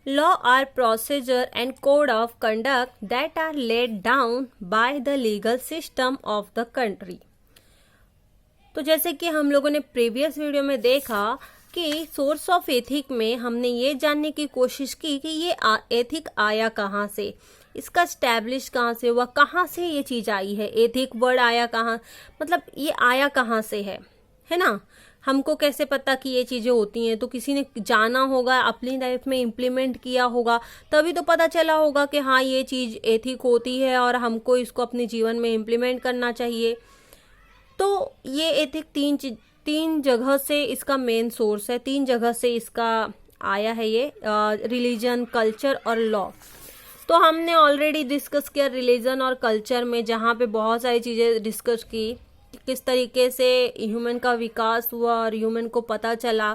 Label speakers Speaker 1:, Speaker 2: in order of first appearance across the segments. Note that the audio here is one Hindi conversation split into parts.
Speaker 1: Law are procedure and code of conduct that are laid down by the legal system of the country. तो जैसे कि हम लोगों ने प्रीवियस वीडियो में देखा कि सोर्स ऑफ एथिक में हमने ये जानने की कोशिश की कि ये एथिक आया कहाँ से, इसका स्टैब्लिश कहाँ से हुआ, कहाँ से ये चीज आई है, एथिक वर्ड आया कहाँ, मतलब ये आया कहाँ से है ना। हमको कैसे पता कि ये चीजें होती हैं, तो किसी ने जाना होगा, अपनी लाइफ में इम्प्लीमेंट किया होगा, तभी तो पता चला होगा कि हाँ ये चीज एथिक होती है और हमको इसको अपने जीवन में इम्प्लीमेंट करना चाहिए। तो ये एथिक तीन जगह से इसका मेन सोर्स है, तीन जगह से इसका आया है ये, रिलीजन, कल्चर और लॉ। तो हमने ऑलरेडी डिस्कस किया रिलीजन और कल्चर में, जहाँ पे बहुत सारी चीज़ें डिस्कस की कि किस तरीके से ह्यूमन का विकास हुआ और ह्यूमन को पता चला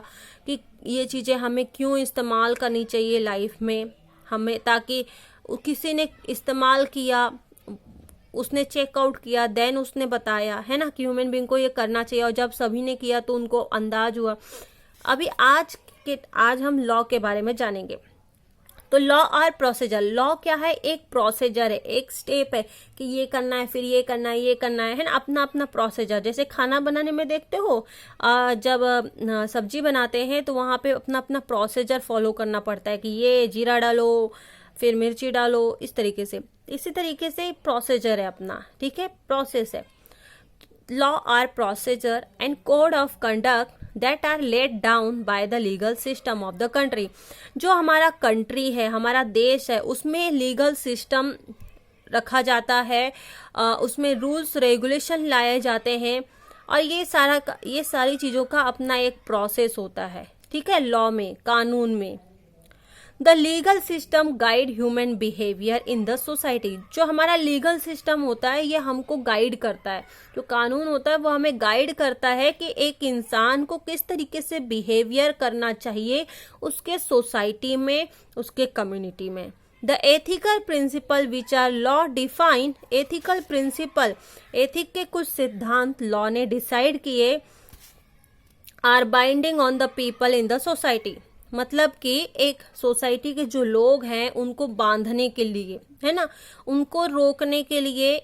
Speaker 1: कि ये चीज़ें हमें क्यों इस्तेमाल करनी चाहिए लाइफ में हमें, ताकि किसी ने इस्तेमाल किया, उसने चेकआउट किया, देन उसने बताया है ना कि ह्यूमन बीइंग को ये करना चाहिए, और जब सभी ने किया तो उनको अंदाज हुआ। अभी आज हम लॉ के बारे में जानेंगे। तो लॉ और प्रोसीजर, लॉ क्या है, एक प्रोसीजर है, एक स्टेप है कि ये करना है, फिर ये करना है, ये करना है ना, अपना अपना प्रोसीजर। जैसे खाना बनाने में देखते हो, जब सब्जी बनाते हैं तो वहाँ पे अपना अपना प्रोसीजर फॉलो करना पड़ता है कि ये जीरा डालो, फिर मिर्ची डालो, इस तरीके से। इसी तरीके से प्रोसीजर है अपना, ठीक है, प्रोसेस है। Law are procedure and code of conduct that are laid down by the legal system of the country. जो हमारा कंट्री है, हमारा देश है, उसमें लीगल सिस्टम रखा जाता है, उसमें रूल्स रेगुलेशन लाए जाते हैं, और ये सारी चीज़ों का अपना एक प्रोसेस होता है, ठीक है, लॉ में, कानून में। The legal system guide human behaviour in the society. जो हमारा लीगल सिस्टम होता है ये हमको गाइड करता है, जो कानून होता है वो हमें गाइड करता है कि एक इंसान को किस तरीके से बिहेवियर करना चाहिए उसके सोसाइटी में, उसके कम्युनिटी में। The ethical principle which are law define, ethical principle, ethic के कुछ सिद्धांत लॉ ने डिसाइड किए, are binding on the people in the society. मतलब कि एक सोसाइटी के जो लोग हैं उनको बांधने के लिए, है ना, उनको रोकने के लिए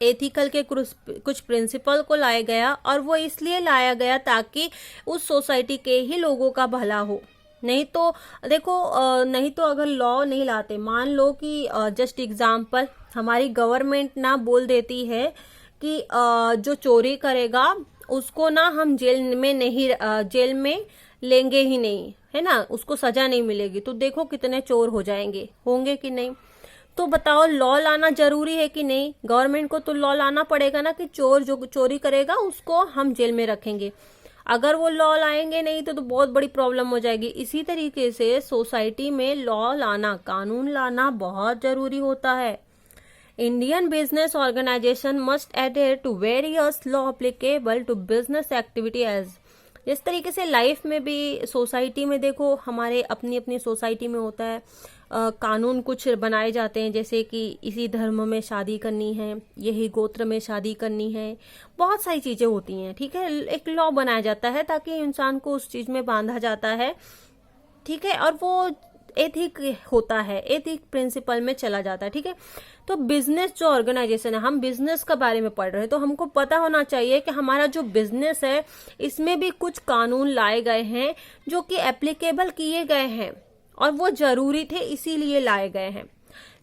Speaker 1: एथिकल के कुछ प्रिंसिपल को लाया गया, और वो इसलिए लाया गया ताकि उस सोसाइटी के ही लोगों का भला हो। नहीं तो देखो, नहीं तो अगर लॉ नहीं लाते, मान लो कि जस्ट एग्जाम्पल हमारी गवर्नमेंट ना बोल देती है कि जो चोरी करेगा उसको ना हम जेल में लेंगे ही नहीं, है ना, उसको सजा नहीं मिलेगी, तो देखो कितने चोर हो जाएंगे, होंगे कि नहीं। तो बताओ लॉ लाना जरूरी है कि नहीं, गवर्नमेंट को तो लॉ लाना पड़ेगा ना कि चोर जो चोरी करेगा उसको हम जेल में रखेंगे। अगर वो लॉ लाएंगे नहीं तो बहुत बड़ी प्रॉब्लम हो जाएगी। इसी तरीके से सोसाइटी में लॉ लाना, कानून लाना बहुत जरूरी होता है। Indian business organisation must adhere to various law applicable to business activity as. जिस तरीके से लाइफ में भी, सोसाइटी में देखो, हमारे अपनी अपनी सोसाइटी में होता है, कानून कुछ बनाए जाते हैं, जैसे कि इसी धर्म में शादी करनी है, यही गोत्र में शादी करनी है, बहुत सारी चीजें होती हैं, ठीक है, एक लॉ बनाया जाता है ताकि इंसान को उस चीज में बांधा जाता है, ठीक है, और वो एथिक होता है, एथिक प्रिंसिपल में चला जाता है, ठीक है। तो बिजनेस जो ऑर्गेनाइजेशन है, हम बिजनेस के बारे में पढ़ रहे हैं, तो हमको पता होना चाहिए कि हमारा जो बिजनेस है इसमें भी कुछ कानून लाए गए हैं जो कि एप्लीकेबल किए गए हैं, और वो जरूरी थे इसीलिए लाए गए हैं।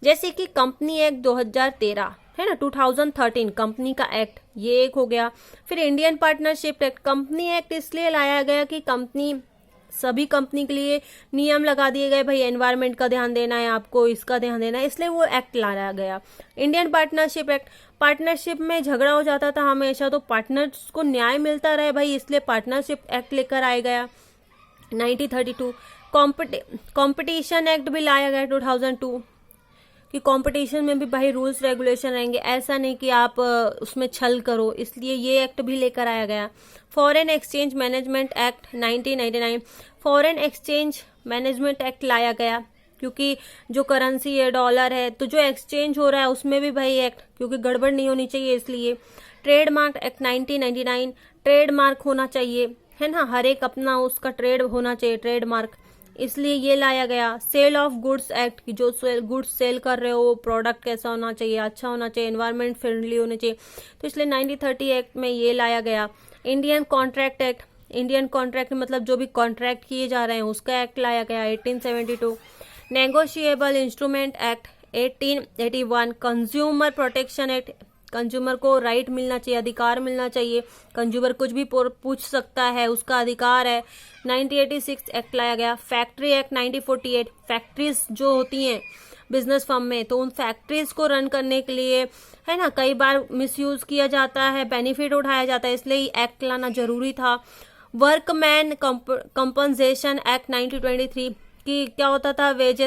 Speaker 1: जैसे कि कंपनी एक्ट 2013 है ना, 2013 कंपनी का एक्ट, ये एक हो गया। फिर Indian partnership act, company act इसलिए लाया गया कि सभी कंपनी के लिए नियम लगा दिए गए, भाई एनवायरनमेंट का ध्यान देना है आपको, इसका ध्यान देना है, इसलिए वो एक्ट लाया गया। इंडियन पार्टनरशिप एक्ट, पार्टनरशिप में झगड़ा हो जाता था हमेशा, तो पार्टनर्स को न्याय मिलता रहे भाई, इसलिए पार्टनरशिप एक्ट लेकर आया गया 1932। कंपटीशन एक्ट भी लाया गया 2002 कि कंपटीशन में भी भाई रूल्स रेगुलेशन रहेंगे, ऐसा नहीं कि आप उसमें छल करो, इसलिए ये एक्ट भी लेकर आया गया। Foreign exchange management act 1999, foreign exchange management act लाया गया क्योंकि जो करेंसी है डॉलर है, तो जो एक्सचेंज हो रहा है उसमें भी भाई एक्ट, क्योंकि गड़बड़ नहीं होनी चाहिए इसलिए। ट्रेडमार्क एक्ट 1999, ट्रेडमार्क होना चाहिए, है ना, हर एक अपना उसका ट्रेड होना चाहिए, ट्रेडमार्क। इसलिए ये लाया गया। सेल ऑफ गुड्स एक्ट की जो गुड्स सेल कर रहे हो वो प्रोडक्ट कैसा होना चाहिए, अच्छा होना चाहिए, एनवायरमेंट फ्रेंडली होने चाहिए, तो इसलिए 1930 एक्ट में ये लाया गया। Indian contract act, Indian contract मतलब जो भी कॉन्ट्रैक्ट किए जा रहे हैं उसका एक्ट लाया गया 1872। Negotiable instrument act 1881। Consumer protection act, consumer को राइट मिलना चाहिए, अधिकार मिलना चाहिए, कंज्यूमर कुछ भी पूछ सकता है, उसका अधिकार है। 1986 एक्ट लाया गया। Factory act 1948। फैक्ट्रीज जो होती हैं बिजनेस फर्म में, तो उन फैक्ट्रीज को रन करने के लिए है ना कई बार मिसयूज किया जाता है, बेनिफिट उठाया जाता है, इसलिए एक्ट लाना जरूरी था। वर्कमैन कंपनसेशन एक्ट 1923 की क्या होता था, वेजेस